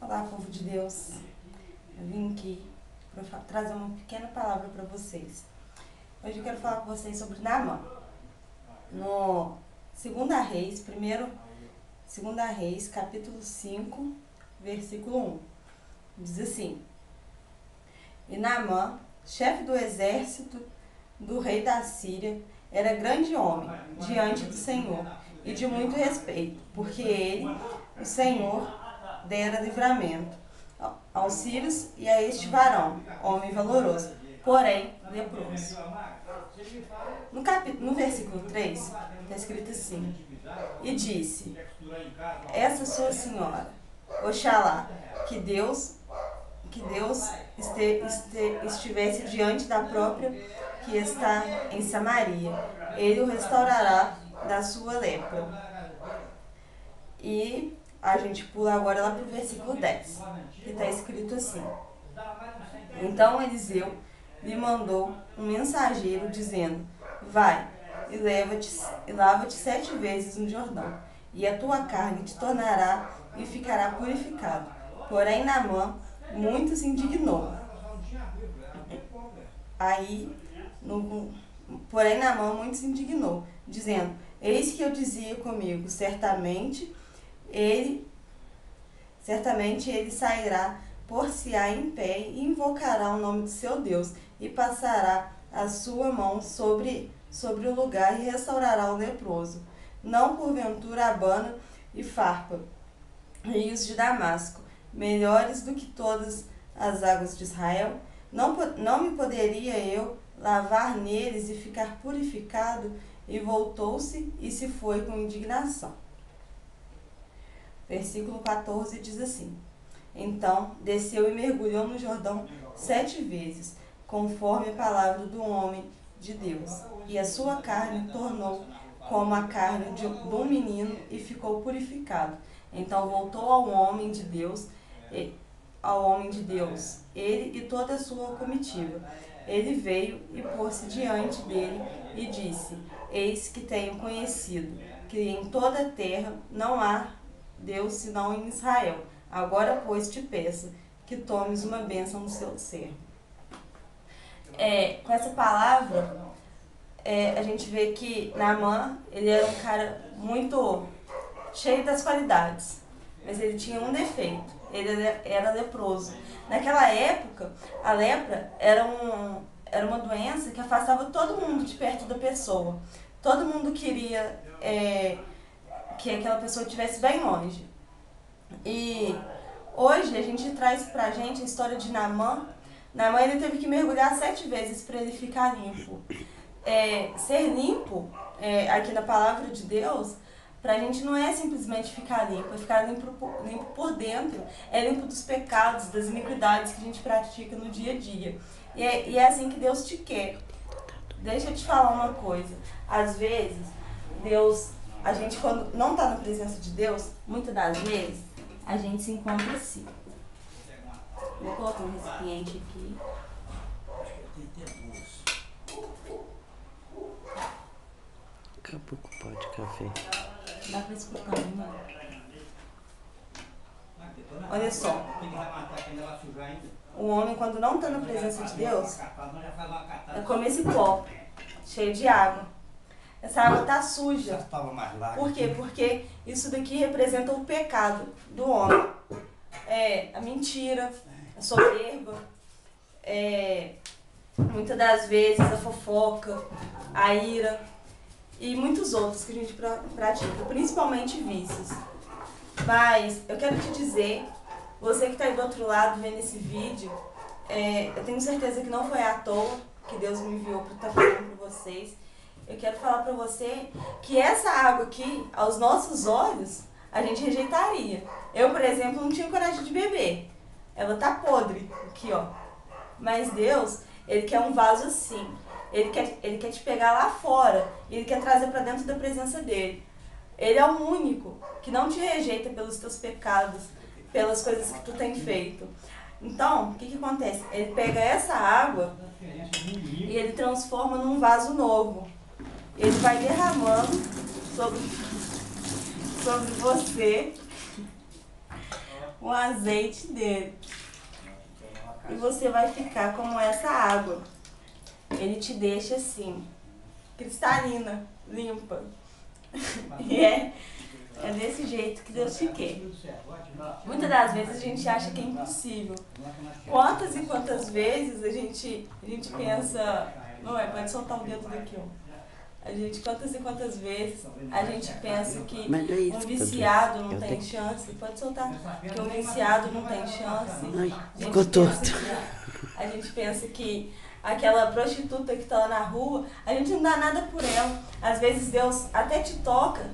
Olá, povo de Deus. Eu vim aqui para trazer uma pequena palavra para vocês. Hoje eu quero falar com vocês sobre Naamã. No 2 Reis, capítulo 5, versículo 1. Diz assim: E Naamã, chefe do exército do rei da Síria, era grande homem diante do Senhor e de muito respeito, porque ele, o Senhor, dera livramento aos sírios e a este varão, homem valoroso, porém leproso. No versículo 3, está escrito assim: E disse: Essa sua senhora, Oxalá, que Deus estivesse diante da própria que está em Samaria, ele o restaurará da sua lepra. E a gente pula agora lá para o versículo 10, que está escrito assim: Então Eliseu lhe mandou um mensageiro dizendo: Vai e lava-te 7 vezes no Jordão, e a tua carne te tornará e ficará purificado. Porém Naamã muito se indignou. Porém Naamã muito se indignou, dizendo: Eis que eu dizia comigo, certamente ele sairá, por-se-á em pé e invocará o nome do seu Deus, e passará a sua mão sobre o lugar e restaurará o leproso. Não porventura Abana e Farpa, rios de Damasco, melhores do que todas as águas de Israel? Não me poderia eu lavar neles e ficar purificado? E voltou-se e se foi com indignação. Versículo 14 diz assim: Então desceu e mergulhou no Jordão 7 vezes, conforme a palavra do homem de Deus, e a sua carne tornou como a carne de um menino e ficou purificado. Então voltou ao homem de Deus, ele e toda a sua comitiva. Ele veio e pôs-se diante dele e disse: Eis que tenho conhecido que em toda a terra não há Deus senão em Israel. Agora, pois, te peço que tomes uma bênção do seu servo. Com essa palavra, a gente vê que Naamã, ele era um cara muito cheio das qualidades, mas ele tinha um defeito: ele era leproso. Naquela época, a lepra era uma doença que afastava todo mundo de perto da pessoa. Todo mundo queria que aquela pessoa estivesse bem longe. E hoje a gente traz pra gente a história de Naamã. Naamã, ele teve que mergulhar 7 vezes para ele ficar limpo. Ser limpo, aqui na palavra de Deus, pra gente não é simplesmente ficar limpo, é ficar limpo por dentro, é limpo dos pecados, das iniquidades que a gente pratica no dia a dia. E é assim que Deus te quer. Deixa eu te falar uma coisa: às vezes, a gente quando não está na presença de Deus, muitas das vezes, a gente se encontra assim. Vou colocar um recipiente aqui. Acabou com o pó de café. Dá pra escutar, né? Olha só. O homem, quando não está na presença de Deus, é como esse copo cheio de água. Essa água está suja. Por quê? Porque isso daqui representa o pecado do homem. A mentira, a soberba, muitas das vezes a fofoca, a ira e muitos outros que a gente pratica, principalmente vícios. Mas eu quero te dizer, você que está aí do outro lado vendo esse vídeo, eu tenho certeza que não foi à toa que Deus me enviou para estar falando para vocês. Eu quero falar para você que essa água aqui, aos nossos olhos, a gente rejeitaria. Eu, por exemplo, não tinha coragem de beber. Ela tá podre aqui, ó. Mas Deus, Ele quer um vaso assim. Ele quer te pegar lá fora. Ele quer trazer para dentro da presença dEle. Ele é o único que não te rejeita pelos teus pecados, pelas coisas que tu tem feito. Então, o que acontece? Ele pega essa água e Ele transforma num vaso novo. Ele vai derramando sobre você o azeite dele. E você vai ficar como essa água. Ele te deixa assim, cristalina, limpa. E é desse jeito que Deus te quer. Muitas das vezes a gente acha que é impossível. Quantas e quantas vezes a gente pensa... Não é, pode soltar o dedo daqui, ó. Quantas e quantas vezes a gente pensa que um viciado não tem chance. Pode soltar. Que um viciado não tem chance. Ai, ficou torto. A gente pensa que aquela prostituta que está lá na rua, a gente não dá nada por ela. Às vezes Deus até te toca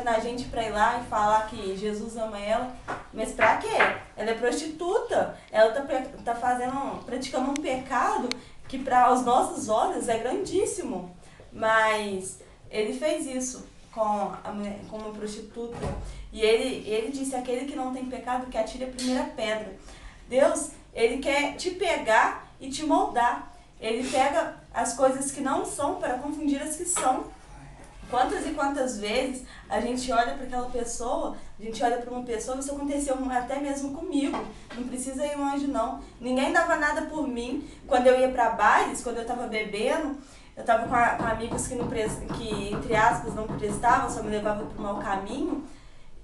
na gente para ir lá e falar que Jesus ama ela. Mas pra quê? Ela é prostituta. Ela tá praticando um pecado que para os nossos olhos é grandíssimo. Mas ele fez isso com uma prostituta. E ele disse, aquele que não tem pecado que atire a primeira pedra. Deus, ele quer te pegar e te moldar. Ele pega as coisas que não são para confundir as que são. Quantas e quantas vezes a gente olha para aquela pessoa, isso aconteceu até mesmo comigo. Não precisa ir longe não. Ninguém dava nada por mim. Quando eu ia para bailes, quando eu estava bebendo, eu estava com amigos que, entre aspas, não prestavam, só me levavam para o mau caminho.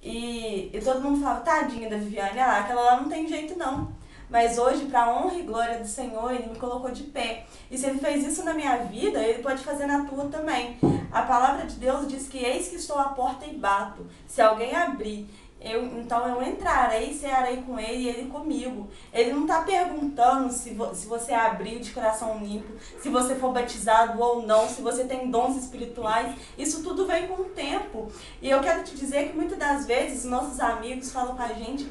E todo mundo falava, tadinha da Viviane, aquela lá não tem jeito não. Mas hoje, para a honra e glória do Senhor, Ele me colocou de pé. E se Ele fez isso na minha vida, Ele pode fazer na tua também. A palavra de Deus diz que eis que estou à porta e bato. Se alguém abrir, então eu entrarei e cearei com Ele e Ele comigo. Ele não está perguntando se você abriu de coração limpo, se você for batizado ou não, se você tem dons espirituais. Isso tudo vem com o tempo. E eu quero te dizer que muitas das vezes nossos amigos falam com a gente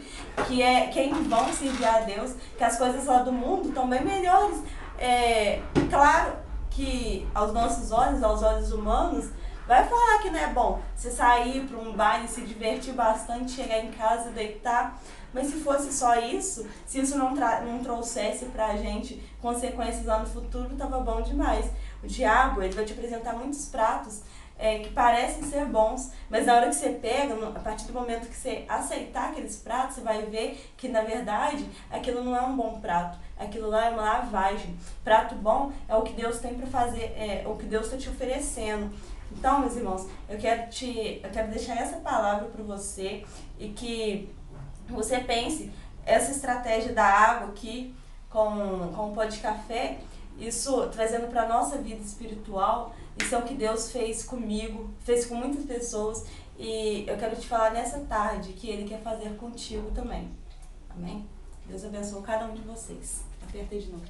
que é em vão servir a Deus, que as coisas lá do mundo estão bem melhores. Claro que aos nossos olhos, aos olhos humanos, vai falar que não é bom você sair para um baile, se divertir bastante, chegar em casa e deitar. Mas se fosse só isso, se isso não trouxesse pra gente consequências lá no futuro, tava bom demais. O diabo, ele vai te apresentar muitos pratos que parecem ser bons, mas na hora que você pega, a partir do momento que você aceitar aqueles pratos, você vai ver que, na verdade, aquilo não é um bom prato. Aquilo lá é uma lavagem. Prato bom é o que Deus tem para fazer, o que Deus está te oferecendo. Então, meus irmãos, eu quero deixar essa palavra para você e que você pense essa estratégia da água aqui com o pó de café, isso trazendo para a nossa vida espiritual, isso é o que Deus fez comigo, fez com muitas pessoas e eu quero te falar nessa tarde que Ele quer fazer contigo também. Amém? Deus abençoe cada um de vocês. Apertei de novo.